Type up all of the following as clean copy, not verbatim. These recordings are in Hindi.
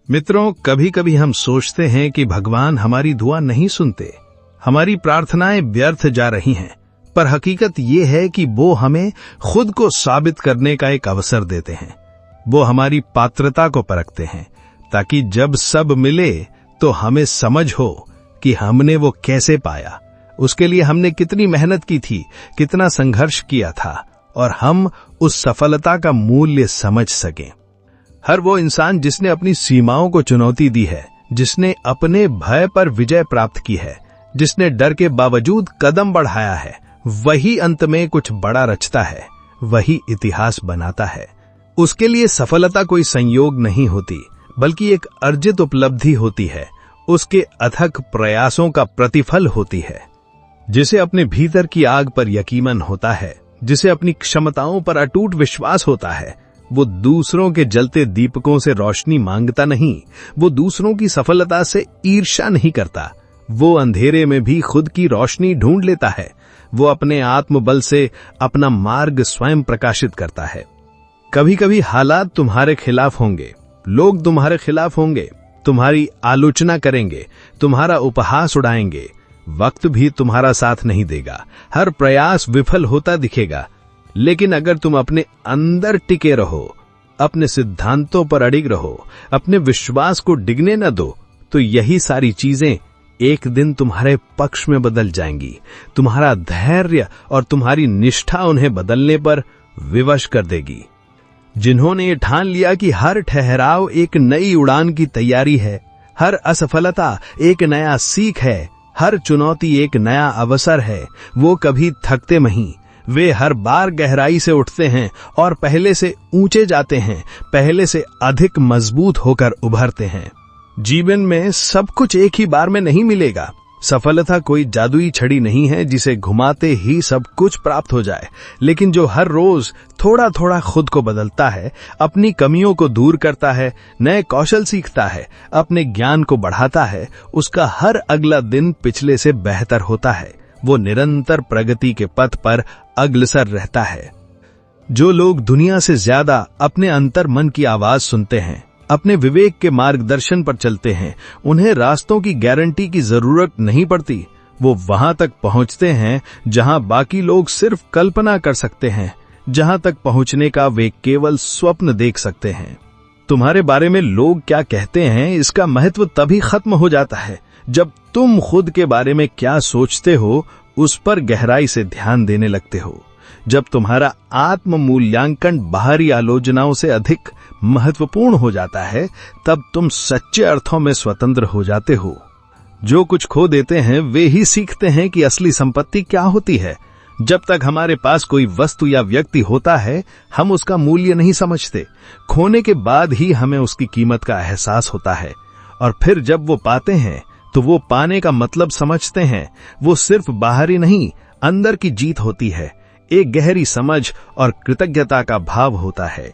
मित्रों, कभी कभी हम सोचते हैं कि भगवान हमारी दुआ नहीं सुनते, हमारी प्रार्थनाएं व्यर्थ जा रही हैं। पर हकीकत ये है कि वो हमें खुद को साबित करने का एक अवसर देते हैं। वो हमारी पात्रता को परखते हैं ताकि जब सब मिले तो हमें समझ हो कि हमने वो कैसे पाया, उसके लिए हमने कितनी मेहनत की थी, कितना संघर्ष किया था, और हम उस सफलता का मूल्य समझ सकें। हर वो इंसान जिसने अपनी सीमाओं को चुनौती दी है, जिसने अपने भय पर विजय प्राप्त की है, जिसने डर के बावजूद कदम बढ़ाया है, वही अंत में कुछ बड़ा रचता है, वही इतिहास बनाता है। उसके लिए सफलता कोई संयोग नहीं होती, बल्कि एक अर्जित उपलब्धि होती है, उसके अथक प्रयासों का प्रतिफल होती है। जिसे अपने भीतर की आग पर यकीन होता है, जिसे अपनी क्षमताओं पर अटूट विश्वास होता है, वो दूसरों के जलते दीपकों से रोशनी मांगता नहीं, वो दूसरों की सफलता से ईर्ष्या नहीं करता, वो अंधेरे में भी खुद की रोशनी ढूंढ लेता है। वो अपने आत्मबल से अपना मार्ग स्वयं प्रकाशित करता है। कभी कभी हालात तुम्हारे खिलाफ होंगे, लोग तुम्हारे खिलाफ होंगे, तुम्हारी आलोचना करेंगे, तुम्हारा उपहास उड़ाएंगे, वक्त भी तुम्हारा साथ नहीं देगा, हर प्रयास विफल होता दिखेगा। लेकिन अगर तुम अपने अंदर टिके रहो, अपने सिद्धांतों पर अडिग रहो, अपने विश्वास को डिगने न दो, तो यही सारी चीजें एक दिन तुम्हारे पक्ष में बदल जाएंगी। तुम्हारा धैर्य और तुम्हारी निष्ठा उन्हें बदलने पर विवश कर देगी। जिन्होंने ये ठान लिया कि हर ठहराव एक नई उड़ान की तैयारी है, हर असफलता एक नया सीख है, हर चुनौती एक नया अवसर है, वो कभी थकते नहीं। वे हर बार गहराई से उठते हैं और पहले से ऊंचे जाते हैं, पहले से अधिक मजबूत होकर उभरते हैं। जीवन में सब कुछ एक ही बार में नहीं मिलेगा। सफलता कोई जादुई छड़ी नहीं है जिसे घुमाते ही सब कुछ प्राप्त हो जाए, लेकिन जो हर रोज थोड़ा थोड़ा खुद को बदलता है, अपनी कमियों को दूर करता है, नए कौशल सीखता है, अपने ज्ञान को बढ़ाता है, उसका हर अगला दिन पिछले से बेहतर होता है। वो निरंतर प्रगति के पथ पर अग्रसर रहता है। जो लोग दुनिया से ज्यादा अपने अंतर मन की आवाज सुनते हैं, अपने विवेक के मार्गदर्शन पर चलते हैं, उन्हें रास्तों की गारंटी की जरूरत नहीं पड़ती। वो वहां तक पहुंचते हैं जहां बाकी लोग सिर्फ कल्पना कर सकते हैं, जहां तक पहुंचने का वे केवल स्वप्न देख सकते हैं। तुम्हारे बारे में लोग क्या कहते हैं, इसका महत्व तभी खत्म हो जाता है जब तुम खुद के बारे में क्या सोचते हो उस पर गहराई से ध्यान देने लगते हो। जब तुम्हारा आत्म मूल्यांकन बाहरी आलोचनाओं से अधिक महत्वपूर्ण हो जाता है, तब तुम सच्चे अर्थों में स्वतंत्र हो जाते हो। जो कुछ खो देते हैं वे ही सीखते हैं कि असली संपत्ति क्या होती है। जब तक हमारे पास कोई वस्तु या व्यक्ति होता है, हम उसका मूल्य नहीं समझते। खोने के बाद ही हमें उसकी कीमत का एहसास होता है, और फिर जब वो पाते हैं तो वो पाने का मतलब समझते हैं। वो सिर्फ बाहरी नहीं, अंदर की जीत होती है। एक गहरी समझ और कृतज्ञता का भाव होता है।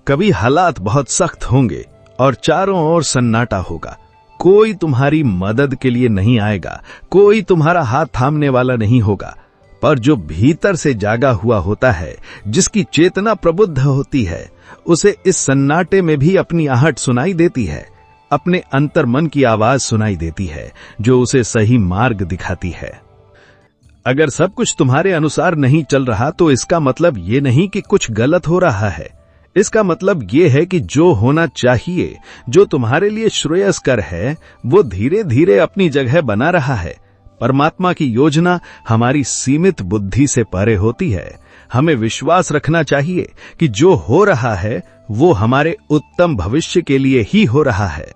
कभी हालात बहुत सख्त होंगे और चारों ओर सन्नाटा होगा। कोई तुम्हारी मदद के लिए नहीं आएगा, कोई तुम्हारा हाथ थामने वाला नहीं होगा। पर जो भीतर से जागा हुआ होता है, जिसकी चेतना प्रबुद्ध होती है, उसे इस सन्नाटे में भी अपनी आहट सुनाई देती है। अपने अंतर मन की आवाज सुनाई देती है जो उसे सही मार्ग दिखाती है। अगर सब कुछ तुम्हारे अनुसार नहीं चल रहा तो इसका मतलब ये नहीं कि कुछ गलत हो रहा है। इसका मतलब ये है कि जो होना चाहिए, जो तुम्हारे लिए श्रेयस्कर है, वो धीरे धीरे अपनी जगह बना रहा है। परमात्मा की योजना हमारी सीमित बुद्धि से परे होती है। हमें विश्वास रखना चाहिए कि जो हो रहा है वो हमारे उत्तम भविष्य के लिए ही हो रहा है।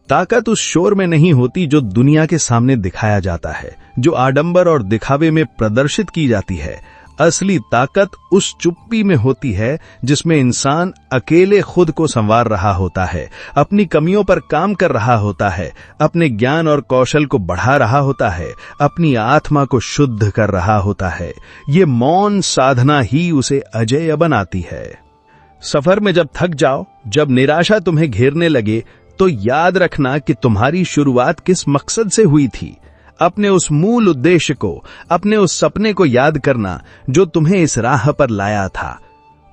ताकत उस शोर में नहीं होती जो दुनिया के सामने दिखाया जाता है, जो आडंबर और दिखावे में प्रदर्शित की जाती है। असली ताकत उस चुप्पी में होती है जिसमें इंसान अकेले खुद को संवार रहा होता है, अपनी कमियों पर काम कर रहा होता है, अपने ज्ञान और कौशल को बढ़ा रहा होता है, अपनी आत्मा को शुद्ध कर रहा होता है। ये मौन साधना ही उसे अजेय बनाती है। सफर में जब थक जाओ, जब निराशा तुम्हें घेरने लगे, तो याद रखना कि तुम्हारी शुरुआत किस मकसद से हुई थी। अपने उस मूल उद्देश्य को, अपने उस सपने को याद करना जो तुम्हें इस राह पर लाया था।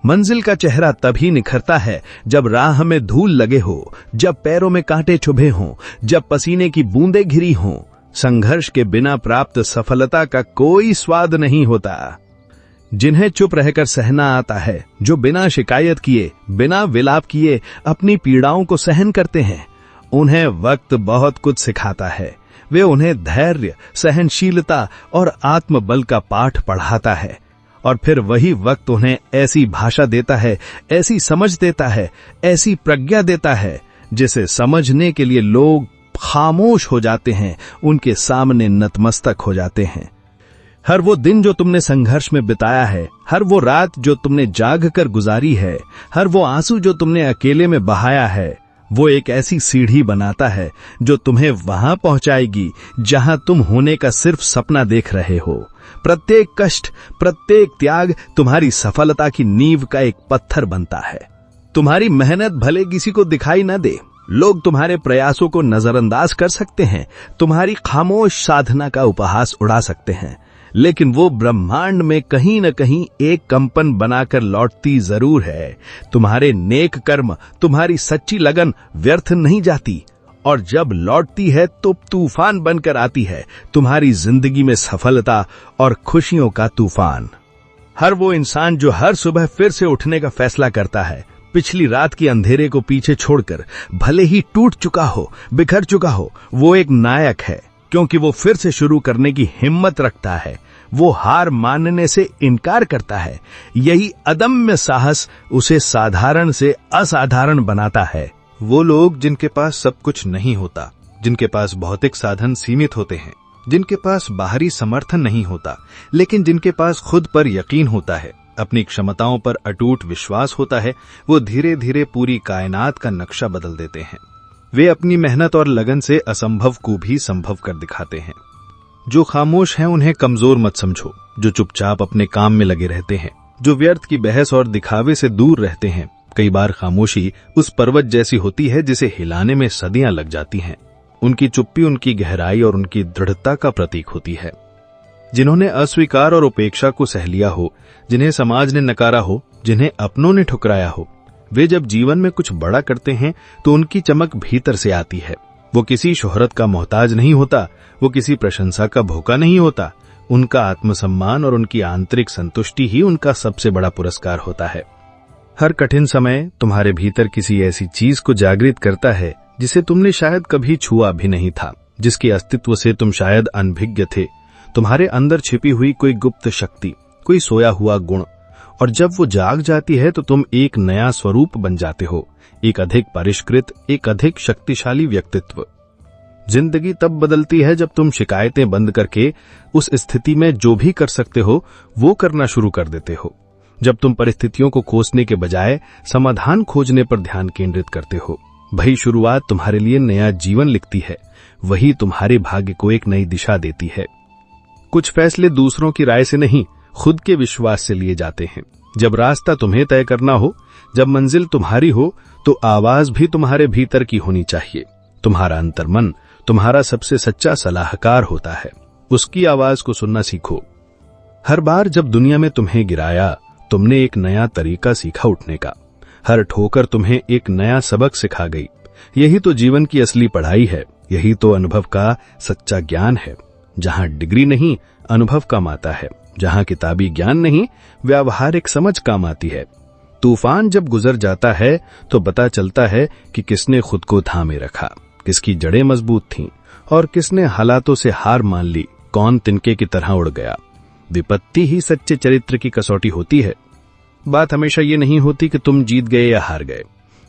मंजिल का चेहरा तभी निखरता है जब राह में धूल लगे हो, जब पैरों में कांटे चुभे हों, जब पसीने की बूंदें घिरी हों। संघर्ष के बिना प्राप्त सफलता का कोई स्वाद नहीं होता। जिन्हें चुप रहकर सहना आता है, जो बिना शिकायत किए, बिना विलाप किए अपनी पीड़ाओं को सहन करते हैं, उन्हें वक्त बहुत कुछ सिखाता है। वे उन्हें धैर्य, सहनशीलता और आत्मबल का पाठ पढ़ाता है। और फिर वही वक्त उन्हें ऐसी भाषा देता है, ऐसी समझ देता है, ऐसी प्रज्ञा देता है, जिसे समझने के लिए लोग खामोश हो जाते हैं, उनके सामने नतमस्तक हो जाते हैं। हर वो दिन जो तुमने संघर्ष में बिताया है, हर वो रात जो तुमने जाग कर गुजारी है, हर वो आंसू जो तुमने अकेले में बहाया है, वो एक ऐसी सीढ़ी बनाता है जो तुम्हें वहां पहुंचाएगी जहां तुम होने का सिर्फ सपना देख रहे हो। प्रत्येक कष्ट, प्रत्येक त्याग तुम्हारी सफलता की नींव का एक पत्थर बनता है। तुम्हारी मेहनत भले किसी को दिखाई न दे, लोग तुम्हारे प्रयासों को नजरअंदाज कर सकते हैं, तुम्हारी खामोश साधना का उपहास उड़ा सकते हैं, लेकिन वो ब्रह्मांड में कहीं न कहीं एक कंपन बनाकर लौटती जरूर है। तुम्हारे नेक कर्म, तुम्हारी सच्ची लगन व्यर्थ नहीं जाती, और जब लौटती है तो तूफान बनकर आती है, तुम्हारी जिंदगी में सफलता और खुशियों का तूफान। हर वो इंसान जो हर सुबह फिर से उठने का फैसला करता है, पिछली रात के अंधेरे को पीछे छोड़कर, भले ही टूट चुका हो, बिखर चुका हो, वो एक नायक है, क्योंकि वो फिर से शुरू करने की हिम्मत रखता है। वो हार मानने से इनकार करता है। यही अदम्य साहस उसे साधारण से असाधारण बनाता है। वो लोग जिनके पास सब कुछ नहीं होता, जिनके पास भौतिक साधन सीमित होते हैं, जिनके पास बाहरी समर्थन नहीं होता, लेकिन जिनके पास खुद पर यकीन होता है, अपनी क्षमताओं पर अटूट विश्वास होता है, वो धीरे धीरे पूरी कायनात का नक्शा बदल देते हैं। वे अपनी मेहनत और लगन से असंभव को भी संभव कर दिखाते हैं। जो खामोश हैं उन्हें कमजोर मत समझो, जो चुपचाप अपने काम में लगे रहते हैं, जो व्यर्थ की बहस और दिखावे से दूर रहते हैं। कई बार खामोशी उस पर्वत जैसी होती है जिसे हिलाने में सदियां लग जाती हैं। उनकी चुप्पी उनकी गहराई और उनकी दृढ़ता का प्रतीक होती है। जिन्होंने अस्वीकार और उपेक्षा को सह लिया हो, जिन्हें समाज ने नकारा हो, जिन्हें अपनों ने ठुकराया हो, वे जब जीवन में कुछ बड़ा करते हैं तो उनकी चमक भीतर से आती है। वो किसी शोहरत का मोहताज नहीं होता, वो किसी प्रशंसा का भूखा नहीं होता। उनका आत्मसम्मान और उनकी आंतरिक संतुष्टि ही उनका सबसे बड़ा पुरस्कार होता है। हर कठिन समय तुम्हारे भीतर किसी ऐसी चीज को जागृत करता है जिसे तुमने शायद कभी छुआ भी नहीं था, जिसके अस्तित्व से तुम शायद अनभिज्ञ थे। तुम्हारे अंदर छिपी हुई कोई गुप्त शक्ति, कोई सोया हुआ गुण, और जब वो जाग जाती है तो तुम एक नया स्वरूप बन जाते हो, एक अधिक परिष्कृत, एक अधिक शक्तिशाली व्यक्तित्व। जिंदगी तब बदलती है जब तुम शिकायतें बंद करके उस स्थिति में जो भी कर सकते हो वो करना शुरू कर देते हो। जब तुम परिस्थितियों को कोसने के बजाय समाधान खोजने पर ध्यान केंद्रित करते हो। वही शुरुआत तुम्हारे लिए नया जीवन लिखती है, वही तुम्हारे भाग्य को एक नई दिशा देती है। कुछ फैसले दूसरों की राय से नहीं, खुद के विश्वास से लिए जाते हैं। जब रास्ता तुम्हें तय करना हो, जब मंजिल तुम्हारी हो, तो आवाज भी तुम्हारे भीतर की होनी चाहिए। तुम्हारा अंतर्मन तुम्हारा सबसे सच्चा सलाहकार होता है, उसकी आवाज को सुनना सीखो। हर बार जब दुनिया में तुम्हें गिराया, तुमने एक नया तरीका सीखा उठने का। हर ठोकर तुम्हें एक नया सबक सिखा गई। यही तो जीवन की असली पढ़ाई है, यही तो अनुभव का सच्चा ज्ञान है। जहां डिग्री नहीं, अनुभव काम आता है। जहां किताबी ज्ञान नहीं, व्यावहारिक समझ काम आती है। तूफान जब गुजर जाता है तो पता चलता है कि किसने खुद को थामे रखा, किसकी जड़ें मजबूत थीं और किसने हालातों से हार मान ली, कौन तिनके की तरह उड़ गया। विपत्ति ही सच्चे चरित्र की कसौटी होती है। बात हमेशा ये नहीं होती कि तुम जीत गए या हार गए।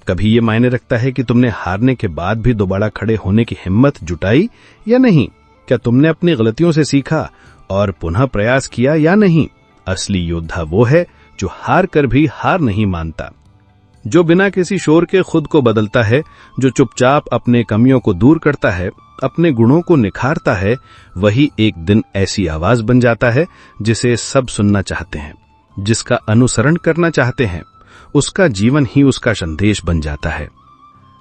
कभी ये मायने रखता है कि तुमने हारने के बाद भी दोबारा खड़े होने की हिम्मत जुटाई या नहीं। क्या तुमने अपनी गलतियों से सीखा और पुनः प्रयास किया या नहीं। असली योद्धा वो है जो हार कर भी हार नहीं मानता, जो बिना किसी शोर के खुद को बदलता है, जो चुपचाप अपने कमियों को दूर करता है, अपने गुणों को निखारता है। वही एक दिन ऐसी आवाज बन जाता है जिसे सब सुनना चाहते हैं, जिसका अनुसरण करना चाहते हैं। उसका जीवन ही उसका संदेश बन जाता है।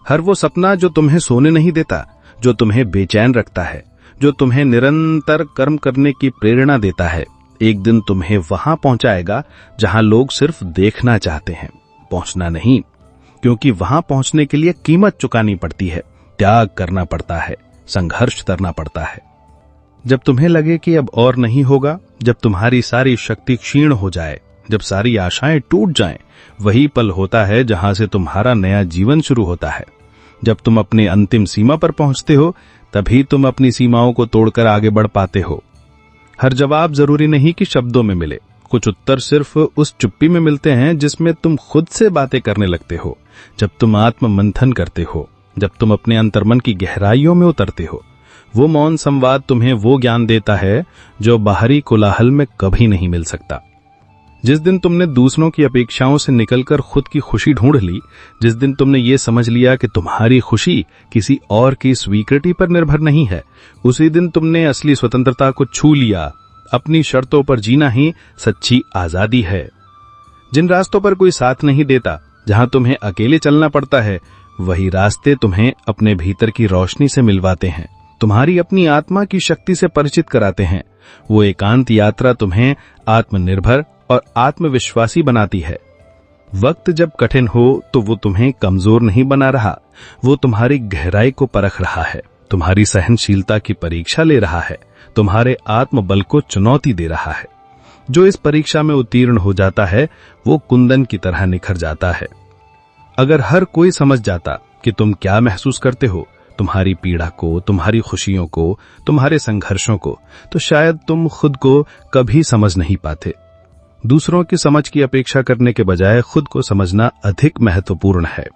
हर वो सपना जो तुम्हें सोने नहीं देता, जो तुम्हें बेचैन रखता है, जो तुम्हें निरंतर कर्म करने की प्रेरणा देता है, एक दिन तुम्हें वहां पहुंचाएगा जहां लोग सिर्फ देखना चाहते हैं, पहुंचना नहीं, क्योंकि वहां पहुंचने के लिए कीमत चुकानी पड़ती है, त्याग करना पड़ता है, संघर्ष करना पड़ता है। जब तुम्हें लगे कि अब और नहीं होगा, जब तुम्हारी सारी शक्ति क्षीण हो जाए, जब सारी आशाएं टूट जाएं, वही पल होता है जहां से तुम्हारा नया जीवन शुरू होता है। जब तुम अपनी अंतिम सीमा पर पहुंचते हो, तभी तुम अपनी सीमाओं को तोड़कर आगे बढ़ पाते हो। हर जवाब जरूरी नहीं कि शब्दों में मिले, कुछ उत्तर सिर्फ उस चुप्पी में मिलते हैं जिसमें तुम खुद से बातें करने लगते हो, जब तुम आत्म मंथन करते हो, जब तुम अपने अंतर्मन की गहराइयों में उतरते हो। वो मौन संवाद तुम्हें वो ज्ञान देता है जो बाहरी कोलाहल में कभी नहीं मिल सकता। जिस दिन तुमने दूसरों की अपेक्षाओं से निकलकर खुद की खुशी ढूंढ ली, जिस दिन तुमने ये समझ लिया कि तुम्हारी खुशी किसी और की स्वीकृति पर निर्भर नहीं है, उसी दिन तुमने असली स्वतंत्रता को छू लिया। अपनी शर्तों पर जीना ही सच्ची आजादी है। जिन रास्तों पर कोई साथ नहीं देता, जहां तुम्हें अकेले चलना पड़ता है, वही रास्ते तुम्हें अपने भीतर की रोशनी से मिलवाते हैं, तुम्हारी अपनी आत्मा की शक्ति से परिचित कराते हैं। वो एकांत यात्रा तुम्हें आत्मनिर्भर और आत्मविश्वासी बनाती है। वक्त जब कठिन हो तो वो तुम्हें कमजोर नहीं बना रहा, वो तुम्हारी गहराई को परख रहा है, तुम्हारी सहनशीलता की परीक्षा ले रहा है, तुम्हारे आत्मबल को चुनौती दे रहा है। जो इस परीक्षा में उत्तीर्ण हो जाता है, वो कुंदन की तरह निखर जाता है। अगर हर कोई समझ जाता कि तुम क्या महसूस करते हो, तुम्हारी पीड़ा को, तुम्हारी खुशियों को, तुम्हारे संघर्षों को, तो शायद तुम खुद को कभी समझ नहीं पाते। दूसरों की समझ की अपेक्षा करने के बजाय खुद को समझना अधिक महत्वपूर्ण है।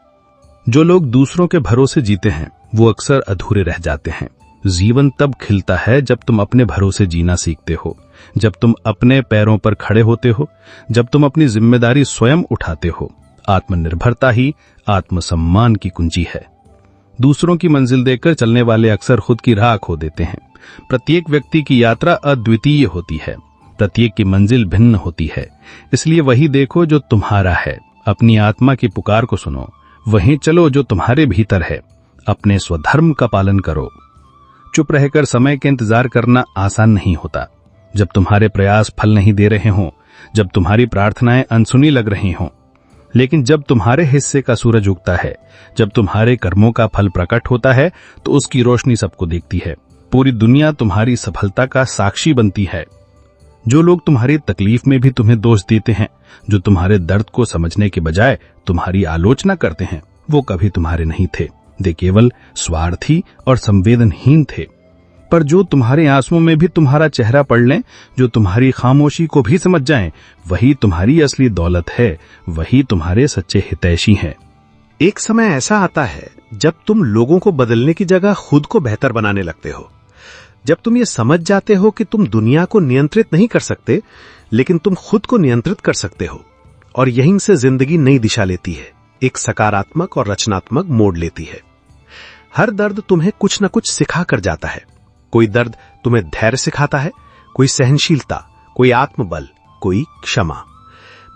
जो लोग दूसरों के भरोसे जीते हैं, वो अक्सर अधूरे रह जाते हैं। जीवन तब खिलता है जब तुम अपने भरोसे जीना सीखते हो, जब तुम अपने पैरों पर खड़े होते हो, जब तुम अपनी जिम्मेदारी स्वयं उठाते हो। आत्मनिर्भरता ही आत्मसम्मान की कुंजी है। दूसरों की मंजिल देखकर चलने वाले अक्सर खुद की राह खो देते हैं। प्रत्येक व्यक्ति की यात्रा अद्वितीय होती है, प्रत्येक की मंजिल भिन्न होती है। इसलिए वही देखो जो तुम्हारा है, अपनी आत्मा की पुकार को सुनो, वहीं चलो जो तुम्हारे भीतर है, अपने स्वधर्म का पालन करो। चुप रहकर समय के इंतजार करना आसान नहीं होता। जब तुम्हारे प्रयास फल नहीं दे रहे हों, जब तुम्हारी प्रार्थनाएं अनसुनी लग रही हों, लेकिन जब तुम्हारे हिस्से का सूरज उगता है, जब तुम्हारे कर्मों का फल प्रकट होता है, तो उसकी रोशनी सबको दिखती है। पूरी दुनिया तुम्हारी सफलता का साक्षी बनती है। जो लोग तुम्हारी तकलीफ में भी तुम्हें दोष देते हैं, जो तुम्हारे दर्द को समझने के बजाय तुम्हारी आलोचना करते हैं, वो कभी तुम्हारे नहीं थे। वे केवल स्वार्थी और संवेदनहीन थे। पर जो तुम्हारे आंसुओं में भी तुम्हारा चेहरा पढ़ लें, जो तुम्हारी खामोशी को भी समझ जाएं, वही तुम्हारी असली दौलत है, वही तुम्हारे सच्चे हितैषी हैं। एक समय ऐसा आता है जब तुम लोगों को बदलने की जगह खुद को बेहतर बनाने लगते हो। जब तुम ये समझ जाते हो कि तुम दुनिया को नियंत्रित नहीं कर सकते, लेकिन तुम खुद को नियंत्रित कर सकते हो, और यहीं से जिंदगी नई दिशा लेती है, एक सकारात्मक और रचनात्मक मोड़ लेती है। हर दर्द तुम्हें कुछ न कुछ सिखा कर जाता है। कोई दर्द तुम्हें धैर्य सिखाता है, कोई सहनशीलता, कोई आत्मबल, कोई क्षमा।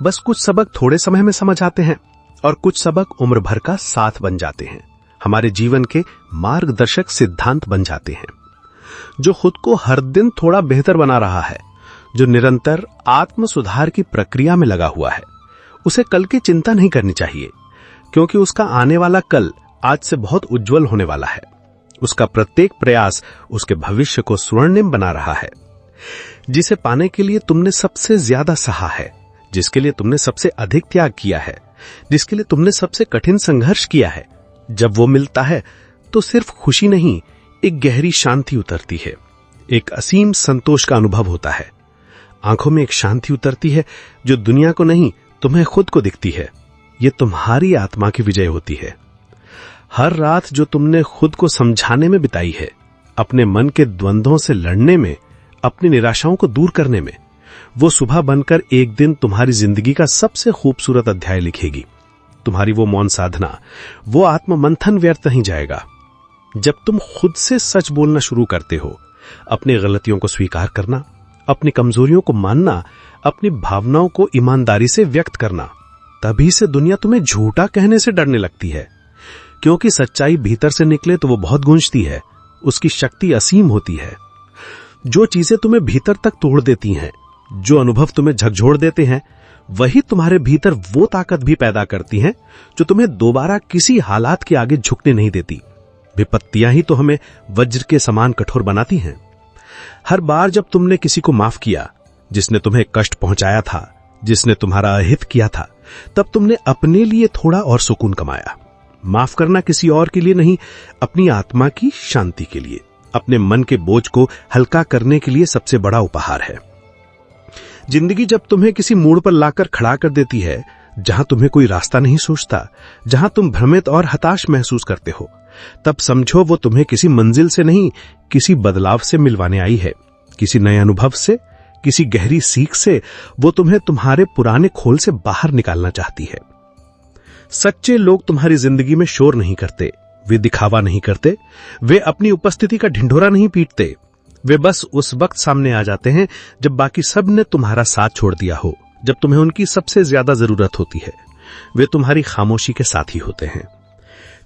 बस कुछ सबक थोड़े समय में समझ आते हैं और कुछ सबक उम्र भर का साथ बन जाते हैं, हमारे जीवन के मार्गदर्शक सिद्धांत बन जाते हैं। जो खुद को हर दिन थोड़ा बेहतर बना रहा है, जो निरंतर आत्म सुधार की प्रक्रिया में लगा हुआ है, उसे कल की चिंता नहीं करनी चाहिए, क्योंकि उसका आने वाला कल आज से बहुत उज्जवल होने वाला है। उसका प्रत्येक प्रयास उसके भविष्य को स्वर्णिम बना रहा है। जिसे पाने के लिए तुमने सबसे ज्यादा सहा है, जिसके लिए तुमने सबसे अधिक त्याग किया है, जिसके लिए तुमने सबसे कठिन संघर्ष किया है, जब वो मिलता है तो सिर्फ खुशी नहीं, एक गहरी शांति उतरती है, एक असीम संतोष का अनुभव होता है। आंखों में एक शांति उतरती है जो दुनिया को नहीं, तुम्हें खुद को दिखती है। ये तुम्हारी आत्मा की विजय होती है। हर रात जो तुमने खुद को समझाने में बिताई है, अपने मन के द्वंद्वों से लड़ने में, अपनी निराशाओं को दूर करने में, वो सुबह बनकर एक दिन तुम्हारी जिंदगी का सबसे खूबसूरत अध्याय लिखेगी। तुम्हारी वो मौन साधना, वो आत्म मंथन व्यर्थ नहीं जाएगा। जब तुम खुद से सच बोलना शुरू करते हो, अपनी गलतियों को स्वीकार करना, अपनी कमजोरियों को मानना, अपनी भावनाओं को ईमानदारी से व्यक्त करना, तभी से दुनिया तुम्हें झूठा कहने से डरने लगती है। क्योंकि सच्चाई भीतर से निकले तो वो बहुत गूंजती है, उसकी शक्ति असीम होती है। जो चीजें तुम्हें भीतर तक तोड़ देती हैं, जो अनुभव तुम्हें झकझोर देते हैं वही तुम्हारे भीतर वो ताकत भी पैदा करती हैं जो तुम्हें दोबारा किसी हालात के आगे झुकने नहीं देती। विपत्तियां ही तो हमें वज्र के समान कठोर बनाती हैं। हर बार जब तुमने किसी को माफ किया, जिसने तुम्हें कष्ट पहुंचाया था, जिसने तुम्हारा अहित किया था, तब तुमने अपने लिए थोड़ा और सुकून कमाया। माफ करना किसी और के लिए नहीं, अपनी आत्मा की शांति के लिए, अपने मन के बोझ को हल्का करने के लिए सबसे बड़ा उपहार है। जिंदगी जब तुम्हें किसी मोड़ पर लाकर खड़ा कर देती है, जहां तुम्हें कोई रास्ता नहीं सोचता, जहां तुम भ्रमित और हताश महसूस करते हो, तब समझो वो तुम्हें किसी मंजिल से नहीं, किसी बदलाव से मिलवाने आई है। किसी नए अनुभव से, किसी गहरी सीख से वो तुम्हें तुम्हारे पुराने खोल से बाहर निकालना चाहती है। सच्चे लोग तुम्हारी जिंदगी में शोर नहीं करते, वे दिखावा नहीं करते, वे अपनी उपस्थिति का ढिंढोरा नहीं पीटते। वे बस उस वक्त सामने आ जाते हैं जब बाकी सब ने तुम्हारा साथ छोड़ दिया हो, जब तुम्हें उनकी सबसे ज्यादा जरूरत होती है। वे तुम्हारी खामोशी के साथी होते हैं।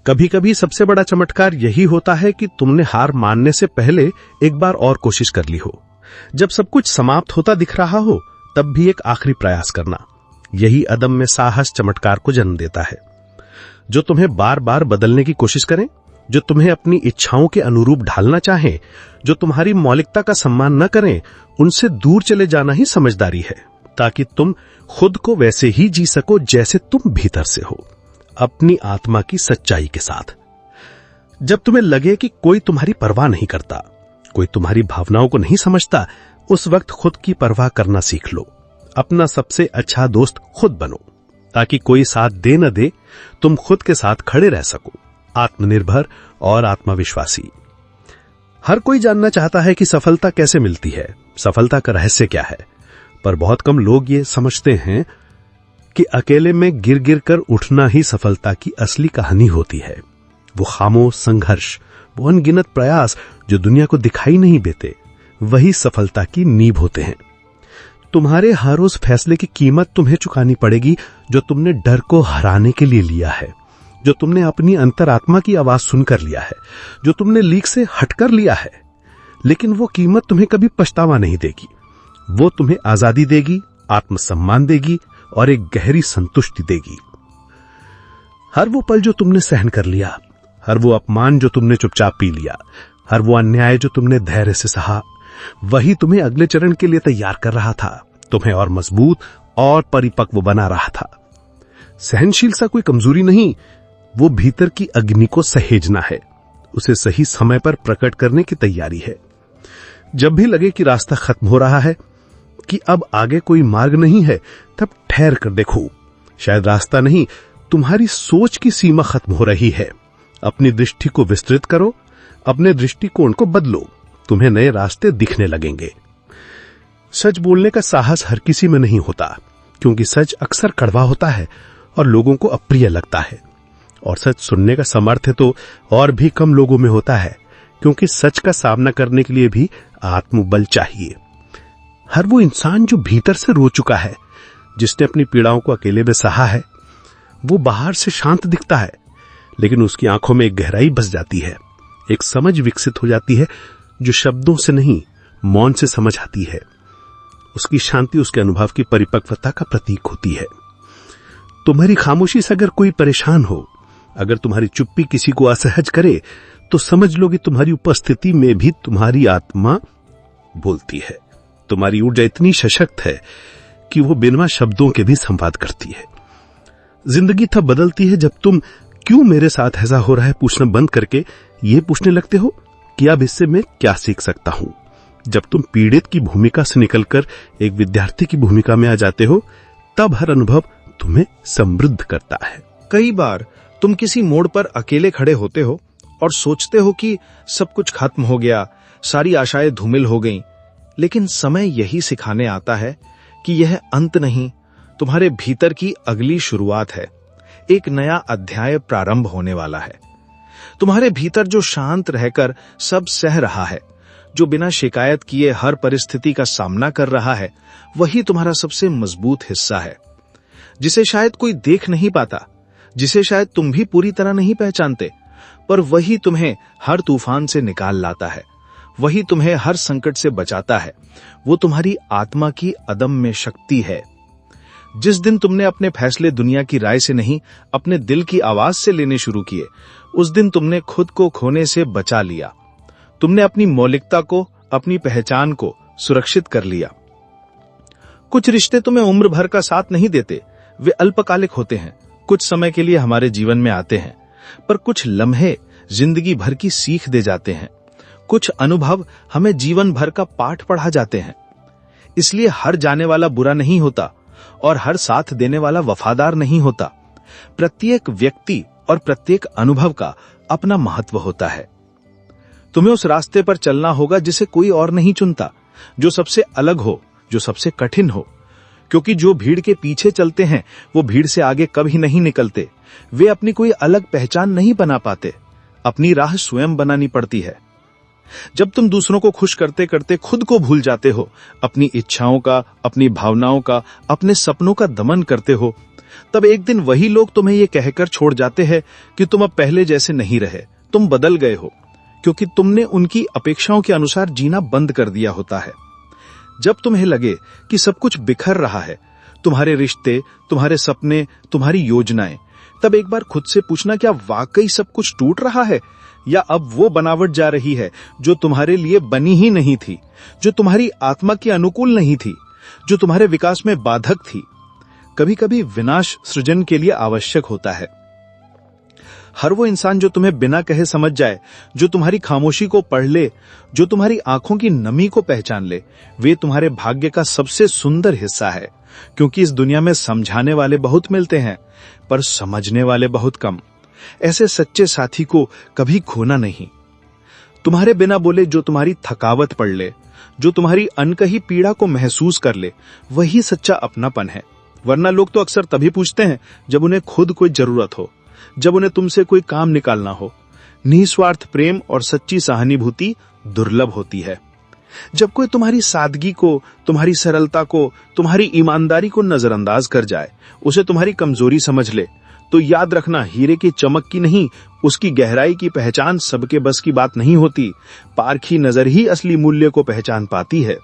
कभी कभी सबसे बड़ा चमत्कार यही होता है कि तुमने हार मानने से पहले एक बार और कोशिश कर ली हो। जब सब कुछ समाप्त होता दिख रहा हो, तब भी एक आखिरी प्रयास करना, यही अदम में साहस चमत्कार को जन्म देता है। जो तुम्हें बार बार बदलने की कोशिश करें, जो तुम्हें अपनी इच्छाओं के अनुरूप ढालना चाहें, जो तुम्हारी मौलिकता का सम्मान न करें, उनसे दूर चले जाना ही समझदारी है, ताकि तुम खुद को वैसे ही जी सको जैसे तुम भीतर से हो, अपनी आत्मा की सच्चाई के साथ। जब तुम्हें लगे कि कोई तुम्हारी परवाह नहीं करता, कोई तुम्हारी भावनाओं को नहीं समझता, उस वक्त खुद की परवाह करना सीख लो। अपना सबसे अच्छा दोस्त खुद बनो, ताकि कोई साथ दे न दे, तुम खुद के साथ खड़े रह सको, आत्मनिर्भर और आत्मविश्वासी। हर कोई जानना चाहता है कि सफलता कैसे मिलती है, सफलता का रहस्य क्या है, पर बहुत कम लोग ये समझते हैं कि अकेले में गिर गिर कर उठना ही सफलता की असली कहानी होती है। वो खामोश संघर्ष, वो अनगिनत प्रयास जो दुनिया को दिखाई नहीं देते, वही सफलता की नींव होते हैं। तुम्हारे हर उस फैसले की कीमत तुम्हें चुकानी पड़ेगी जो तुमने डर को हराने के लिए लिया है, जो तुमने अपनी अंतरात्मा की आवाज सुनकर लिया है, जो तुमने लीक से हटकर लिया है। लेकिन वो कीमत तुम्हें कभी पछतावा नहीं देगी। वो तुम्हें आजादी देगी, आत्मसम्मान देगी और एक गहरी संतुष्टि देगी। हर वो पल जो तुमने सहन कर लिया, हर वो अपमान जो तुमने चुपचाप पी लिया, हर वो अन्याय जो तुमने धैर्य से सहा, वही तुम्हें अगले चरण के लिए तैयार कर रहा था, तुम्हें और मजबूत और परिपक्व बना रहा था। सहनशीलता कोई कमजोरी नहीं, वो भीतर की अग्नि को सहेजना है, उसे सही समय पर प्रकट करने की तैयारी है। जब भी लगे कि रास्ता खत्म हो रहा है, कि अब आगे कोई मार्ग नहीं है, तब ठहर कर देखो, शायद रास्ता नहीं, तुम्हारी सोच की सीमा खत्म हो रही है। अपनी दृष्टि को विस्तृत करो, अपने दृष्टिकोण को बदलो, तुम्हें नए रास्ते दिखने लगेंगे। सच बोलने का साहस हर किसी में नहीं होता, क्योंकि सच अक्सर कड़वा होता है और लोगों को अप्रिय लगता है। और सच सुनने का सामर्थ्य तो और भी कम लोगों में होता है, क्योंकि सच का सामना करने के लिए भी आत्मबल चाहिए। हर वो इंसान जो भीतर से रो चुका है, जिसने अपनी पीड़ाओं को अकेले में सहा है, वो बाहर से शांत दिखता है, लेकिन उसकी आंखों में एक गहराई बस जाती है, एक समझ विकसित हो जाती है जो शब्दों से नहीं, मौन से समझ आती है। उसकी शांति उसके अनुभव की परिपक्वता का प्रतीक होती है। तुम्हारी खामोशी से अगर कोई परेशान हो, अगर तुम्हारी चुप्पी किसी को असहज करे, तो समझ लो कि तुम्हारी उपस्थिति में भी तुम्हारी आत्मा बोलती है। तुम्हारी ऊर्जा इतनी सशक्त है कि वो बिना शब्दों के भी संवाद करती है। जिंदगी तब बदलती है जब तुम क्यों मेरे साथ ऐसा हो रहा है पूछना बंद करके ये पूछने लगते हो कि अब इससे मैं क्या सीख सकता हूं। जब तुम पीड़ित की भूमिका से निकलकर एक विद्यार्थी की भूमिका में आ जाते हो, तब हर अनुभव तुम्हें समृद्ध करता है। कई बार तुम किसी मोड़ पर अकेले खड़े होते हो और सोचते हो कि सब कुछ खत्म हो गया, सारी आशाएं धूमिल हो गईं, लेकिन समय यही सिखाने आता है कि यह अंत नहीं, तुम्हारे भीतर की अगली शुरुआत है। एक नया अध्याय प्रारंभ होने वाला है। तुम्हारे भीतर जो शांत रहकर सब सह रहा है, जो बिना शिकायत किए हर परिस्थिति का सामना कर रहा है, वही तुम्हारा सबसे मजबूत हिस्सा है, जिसे शायद कोई देख नहीं पाता, जिसे शायद तुम भी पूरी तरह नहीं पहचानते, पर वही तुम्हें हर तूफान से निकाल लाता है। वही तुम्हें हर संकट से बचाता है। वो तुम्हारी आत्मा की अदम्य शक्ति है। जिस दिन तुमने अपने फैसले दुनिया की राय से नहीं, अपने दिल की आवाज से लेने शुरू किए, उस दिन तुमने खुद को खोने से बचा लिया। तुमने अपनी मौलिकता को, अपनी पहचान को सुरक्षित कर लिया। कुछ रिश्ते तुम्हें उम्र भर का साथ नहीं देते, वे अल्पकालिक होते हैं, कुछ समय के लिए हमारे जीवन में आते हैं, पर कुछ लम्हे जिंदगी भर की सीख दे जाते हैं। कुछ अनुभव हमें जीवन भर का पाठ पढ़ा जाते हैं। इसलिए हर जाने वाला बुरा नहीं होता और हर साथ देने वाला वफादार नहीं होता। प्रत्येक व्यक्ति और प्रत्येक अनुभव का अपना महत्व होता है। तुम्हें उस रास्ते पर चलना होगा जिसे कोई और नहीं चुनता, जो सबसे अलग हो, जो सबसे कठिन हो। क्योंकि जो भीड़ के पीछे चलते हैं वो भीड़ से आगे कभी नहीं निकलते। वे अपनी कोई अलग पहचान नहीं बना पाते, अपनी राह स्वयं बनानी पड़ती है। जब तुम दूसरों को खुश करते करते खुद को भूल जाते हो, अपनी इच्छाओं का, अपनी भावनाओं का, अपने सपनों का दमन करते हो, तब एक दिन वही लोग तुम्हें ये कहकर छोड़ जाते हैं कि तुम अब पहले जैसे नहीं रहे, तुम बदल गए हो, क्योंकि तुमने उनकी अपेक्षाओं के अनुसार जीना बंद कर दिया होता है। जब तुम्हें लगे कि सब कुछ बिखर रहा है, तुम्हारे रिश्ते, तुम्हारे सपने, तुम्हारी योजनाएं, तब एक बार खुद से पूछना, क्या वाकई सब कुछ टूट रहा है, या अब वो बनावट जा रही है जो तुम्हारे लिए बनी ही नहीं थी, जो तुम्हारी आत्मा के अनुकूल नहीं थी, जो तुम्हारे विकास में बाधक थी। कभी कभी विनाश सृजन के लिए आवश्यक होता है। हर वो इंसान जो तुम्हें बिना कहे समझ जाए, जो तुम्हारी खामोशी को पढ़ ले, जो तुम्हारी आंखों की नमी को पहचान ले, वे तुम्हारे भाग्य का सबसे सुंदर हिस्सा है। क्योंकि इस दुनिया में समझाने वाले बहुत मिलते हैं, पर समझने वाले बहुत कम। ऐसे सच्चे साथी को कभी खोना नहीं। तुम्हारे बिना बोले जो तुम्हारी थकावट पढ़ ले, जो तुम्हारी अनकही पीड़ा को महसूस कर ले, वही सच्चा अपनापन है। वरना लोग तो अक्सर तभी पूछते हैं जब उन्हें खुद कोई जरूरत हो, जब उन्हें तुमसे कोई काम निकालना हो। निस्वार्थ प्रेम और सच्ची सहानुभूति दुर्लभ होती है। जब कोई तुम्हारी सादगी को, तुम्हारी सरलता को, तुम्हारी ईमानदारी को नजरअंदाज कर जाए, उसे तुम्हारी कमजोरी समझ ले, तो याद रखना, हीरे की चमक की नहीं, उसकी गहराई की पहचान सबके बस की बात नहीं होती। पारखी नजर ही असली मूल्य को पहचान पाती है।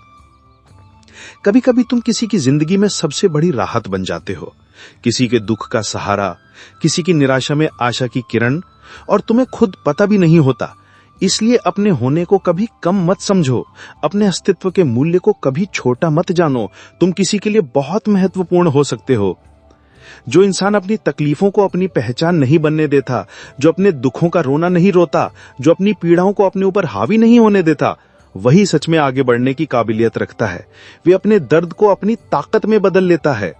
कभी कभी तुम किसी की जिंदगी में सबसे बड़ी राहत बन जाते हो, किसी के दुख का सहारा, किसी की निराशा में आशा की किरण, और तुम्हें खुद पता भी नहीं होता। इसलिए अपने होने को कभी कम मत समझो, अपने अस्तित्व के मूल्य को कभी छोटा मत जानो। तुम किसी के लिए बहुत महत्वपूर्ण हो सकते हो। जो इंसान अपनी तकलीफों को अपनी पहचान नहीं बनने देता, जो अपने दुखों का रोना नहीं रोता, जो अपनी पीड़ाओं को अपने ऊपर हावी नहीं होने देता, वही सच में आगे बढ़ने की काबिलियत रखता है। वे अपने दर्द को अपनी ताकत में बदल लेता है।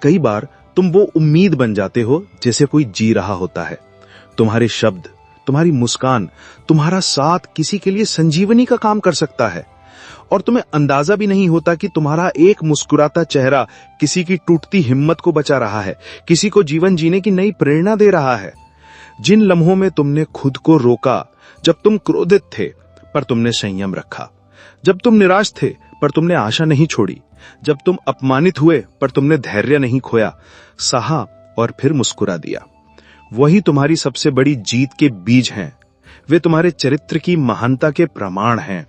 कई बार तुम वो उम्मीद बन जाते हो जैसे कोई जी रहा होता है। तुम्हारे शब्द, तुम्हारी मुस्कान, तुम्हारा साथ किसी के लिए संजीवनी का काम कर सकता है, और तुम्हें अंदाजा भी नहीं होता कि तुम्हारा एक मुस्कुराता चेहरा किसी की टूटती हिम्मत को बचा रहा है, किसी को जीवन जीने की नई प्रेरणा दे रहा है। जिन लम्हों में तुमने खुद को रोका, जब तुम क्रोधित थे पर तुमने संयम रखा, जब तुम निराश थे पर तुमने आशा नहीं छोड़ी, जब तुम अपमानित हुए पर तुमने धैर्य नहीं खोया, सहा और फिर मुस्कुरा दिया, वही तुम्हारी सबसे बड़ी जीत के बीज हैं। वे तुम्हारे चरित्र की महानता के प्रमाण हैं।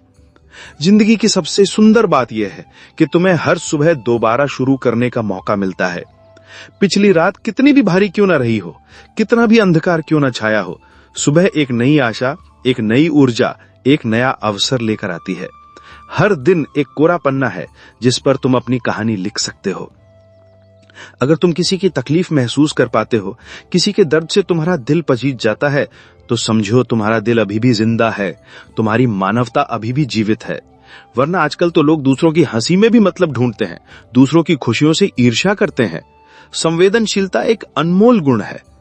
जिंदगी की सबसे सुंदर बात यह है कि तुम्हें हर सुबह दोबारा शुरू करने का मौका मिलता है। पिछली रात कितनी भी भारी क्यों ना रही हो, कितना भी अंधकार क्यों ना छाया हो, सुबह एक नई आशा, एक नई ऊर्जा, एक नया अवसर लेकर आती है। हर दिन एक कोरा पन्ना है जिस पर तुम अपनी कहानी लिख सकते हो। अगर तुम किसी की तकलीफ महसूस कर पाते हो, किसी के दर्द से तुम्हारा दिल पजीत जाता है, तो समझो तुम्हारा दिल अभी भी जिंदा है, तुम्हारी मानवता अभी भी जीवित है। वरना आजकल तो लोग दूसरों की हंसी में भी मतलब ढूंढते हैं, दूसरों की खुशियों से ईर्ष्या करते हैं। संवेदनशीलता एक अनमोल गुण है।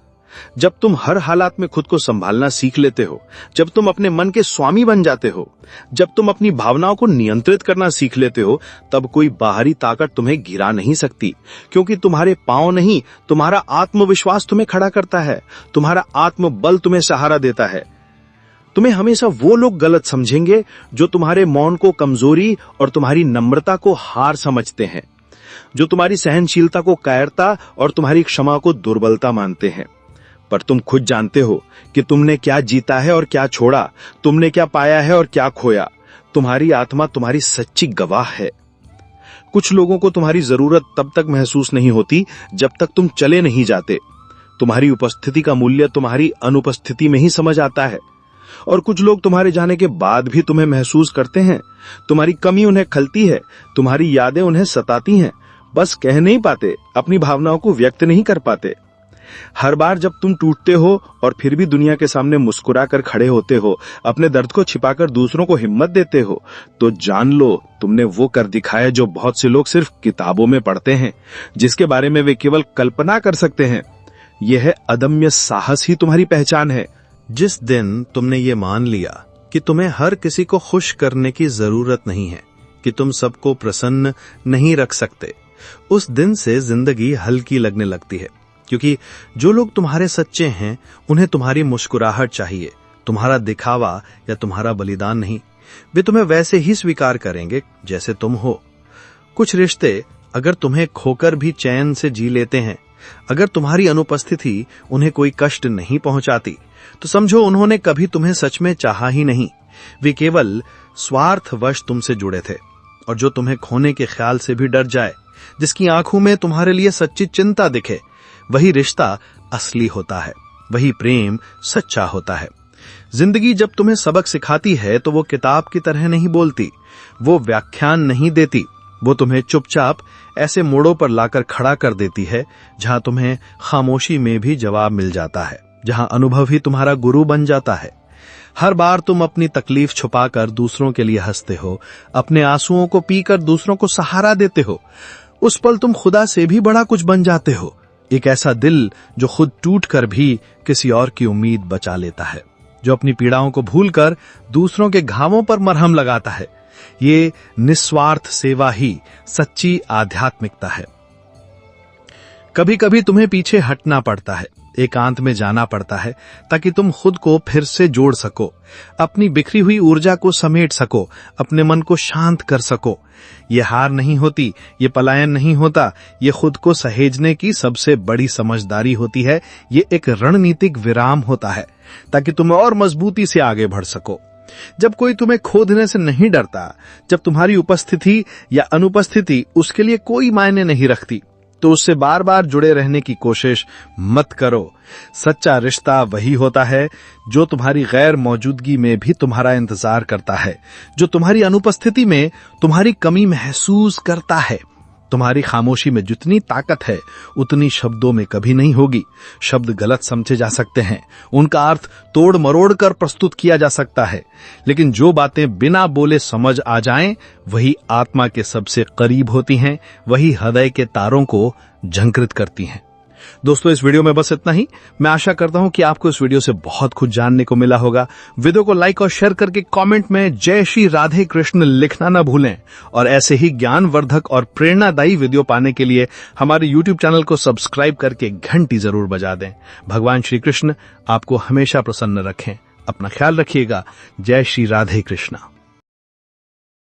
जब तुम हर हालात में खुद को संभालना सीख लेते हो, जब तुम अपने मन के स्वामी बन जाते हो, जब तुम अपनी भावनाओं को नियंत्रित करना सीख लेते हो, तब कोई बाहरी ताकत तुम्हें गिरा नहीं सकती, क्योंकि तुम्हारे पांव नहीं, तुम्हारा आत्मविश्वास तुम्हें खड़ा करता है, तुम्हारा आत्मबल तुम्हें सहारा देता है। तुम्हें हमेशा वो लोग गलत समझेंगे जो तुम्हारे मौन को कमजोरी और तुम्हारी नम्रता को हार समझते हैं, जो तुम्हारी सहनशीलता को कायरता और तुम्हारी क्षमा को दुर्बलता मानते हैं। पर तुम खुद जानते हो कि तुमने क्या जीता है और क्या छोड़ा, तुमने क्या पाया है और क्या खोया। तुम्हारी आत्मा तुम्हारी सच्ची गवाह है। कुछ लोगों को तुम्हारी जरूरत तब तक महसूस नहीं होती जब तक तुम चले नहीं जाते। तुम्हारी उपस्थिति का मूल्य तुम्हारी अनुपस्थिति में ही समझ आता है। और कुछ लोग तुम्हारे जाने के बाद भी तुम्हें महसूस करते हैं। तुम्हारी कमी उन्हें खलती है, तुम्हारी यादें उन्हें सताती हैं, बस कह नहीं पाते, अपनी भावनाओं को व्यक्त नहीं कर पाते। हर बार जब तुम टूटते हो और फिर भी दुनिया के सामने मुस्कुरा कर खड़े होते हो, अपने दर्द को छिपाकर दूसरों को हिम्मत देते हो, तो जान लो तुमने वो कर दिखाया जो बहुत से लोग सिर्फ किताबों में पढ़ते हैं, जिसके बारे में वे केवल कल्पना कर सकते हैं। यह अदम्य साहस ही तुम्हारी पहचान है। जिस दिन तुमने ये मान लिया कि तुम्हें हर किसी को खुश करने की जरूरत नहीं है, कि तुम सबको प्रसन्न नहीं रख सकते, उस दिन से जिंदगी हल्की लगने लगती है। क्योंकि जो लोग तुम्हारे सच्चे हैं उन्हें तुम्हारी मुस्कुराहट चाहिए, तुम्हारा दिखावा या तुम्हारा बलिदान नहीं। वे तुम्हें वैसे ही स्वीकार करेंगे जैसे तुम हो। कुछ रिश्ते अगर तुम्हें खोकर भी चैन से जी लेते हैं, अगर तुम्हारी अनुपस्थिति उन्हें कोई कष्ट नहीं पहुंचाती, तो समझो उन्होंने कभी तुम्हें सच में चाहा ही नहीं। वे केवल स्वार्थवश तुमसे जुड़े थे। और जो तुम्हें खोने के ख्याल से भी डर जाए, जिसकी आंखों में तुम्हारे लिए सच्ची चिंता दिखे, वही रिश्ता असली होता है, वही प्रेम सच्चा होता है। जिंदगी जब तुम्हें सबक सिखाती है तो वो किताब की तरह नहीं बोलती, वो व्याख्यान नहीं देती, वो तुम्हें चुपचाप ऐसे मोड़ों पर लाकर खड़ा कर देती है जहां तुम्हें खामोशी में भी जवाब मिल जाता है, जहां अनुभव ही तुम्हारा गुरु बन जाता है। हर बार तुम अपनी तकलीफ छुपाकर दूसरों के लिए हंसते हो, अपने आंसुओं को पीकर दूसरों को सहारा देते हो, उस पल तुम खुदा से भी बड़ा कुछ बन जाते हो। एक ऐसा दिल जो खुद टूट कर भी किसी और की उम्मीद बचा लेता है, जो अपनी पीड़ाओं को भूलकर दूसरों के घावों पर मरहम लगाता है। ये निस्वार्थ सेवा ही सच्ची आध्यात्मिकता है। कभी कभी तुम्हें पीछे हटना पड़ता है, एकांत में जाना पड़ता है, ताकि तुम खुद को फिर से जोड़ सको, अपनी बिखरी हुई ऊर्जा को समेट सको, अपने मन को शांत कर सको। ये हार नहीं होती, ये पलायन नहीं होता, ये खुद को सहेजने की सबसे बड़ी समझदारी होती है। ये एक रणनीतिक विराम होता है, ताकि तुम और मजबूती से आगे बढ़ सको। जब कोई तुम्हें खो देने से नहीं डरता, जब तुम्हारी उपस्थिति या अनुपस्थिति उसके लिए कोई मायने नहीं रखती, तो उससे बार बार जुड़े रहने की कोशिश मत करो। सच्चा रिश्ता वही होता है जो तुम्हारी गैर मौजूदगी में भी तुम्हारा इंतजार करता है, जो तुम्हारी अनुपस्थिति में तुम्हारी कमी महसूस करता है। तुम्हारी खामोशी में जितनी ताकत है उतनी शब्दों में कभी नहीं होगी। शब्द गलत समझे जा सकते हैं, उनका अर्थ तोड़ मरोड़ कर प्रस्तुत किया जा सकता है, लेकिन जो बातें बिना बोले समझ आ जाएं, वही आत्मा के सबसे करीब होती हैं, वही हृदय के तारों को झंकृत करती हैं। दोस्तों, इस वीडियो में बस इतना ही। मैं आशा करता हूं कि आपको इस वीडियो से बहुत कुछ जानने को मिला होगा। वीडियो को लाइक और शेयर करके कमेंट में जय श्री राधे कृष्ण लिखना ना भूलें। और ऐसे ही ज्ञानवर्धक और प्रेरणादायी वीडियो पाने के लिए हमारे यूट्यूब चैनल को सब्सक्राइब करके घंटी जरूर बजा दें। भगवान श्री कृष्ण आपको हमेशा प्रसन्न रखें। अपना ख्याल रखिएगा। जय श्री राधे कृष्ण।